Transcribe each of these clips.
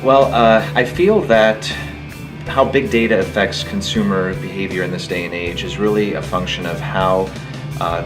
Well, I feel that how big data affects consumer behavior in this day and age is really a function of how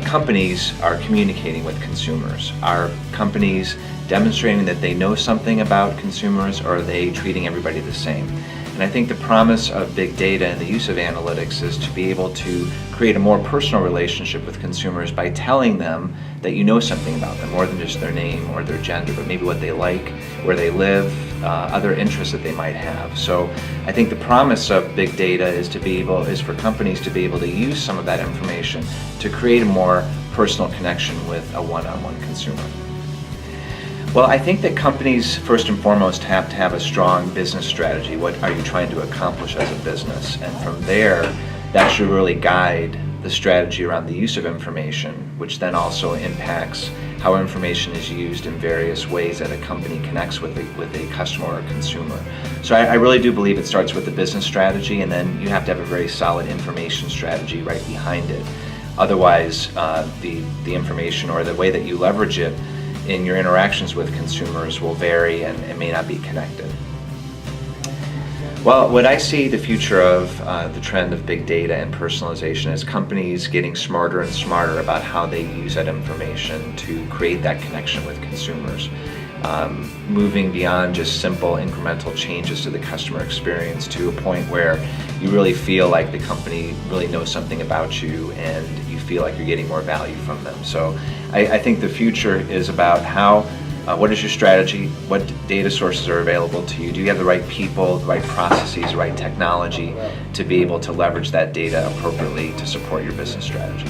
companies are communicating with consumers. Are companies demonstrating that they know something about consumers, or are they treating everybody the same? And I think the promise of big data and the use of analytics is to be able to create a more personal relationship with consumers by telling them that you know something about them, more than just their name or their gender, but maybe what they like, where they live, other interests that they might have. So I think the promise of big data is for companies to be able to use some of that information to create a more personal connection with a one-on-one consumer. Well, I think that companies, first and foremost, have to have a strong business strategy. What are you trying to accomplish as a business? And from there, that should really guide the strategy around the use of information, which then also impacts how information is used in various ways that a company connects with a customer or consumer. So I really do believe it starts with the business strategy, and then you have to have a very solid information strategy right behind it. Otherwise, the information or the way that you leverage it in your interactions with consumers will vary and it may not be connected. Well, what I see the future of the trend of big data and personalization is companies getting smarter and smarter about how they use that information to create that connection with consumers. Moving beyond just simple incremental changes to the customer experience to a point where you really feel like the company really knows something about you and you feel like you're getting more value from them. So I think the future is about what is your strategy, what data sources are available to you, do you have the right people, the right processes, the right technology to be able to leverage that data appropriately to support your business strategy.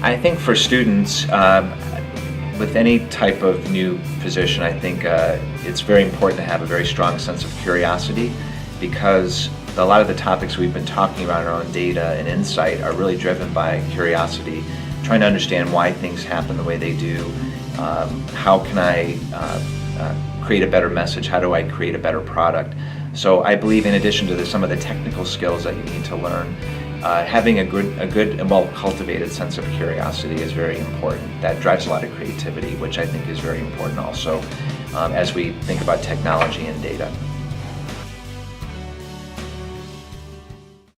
I think for students, with any type of new position, I think it's very important to have a very strong sense of curiosity, because a lot of the topics we've been talking about around data and insight are really driven by curiosity, trying to understand why things happen the way they do. How can I create a better message? How do I create a better product? So I believe, in addition to some of the technical skills that you need to learn, having a good and well-cultivated sense of curiosity is very important. That drives a lot of creativity, which I think is very important also as we think about technology and data.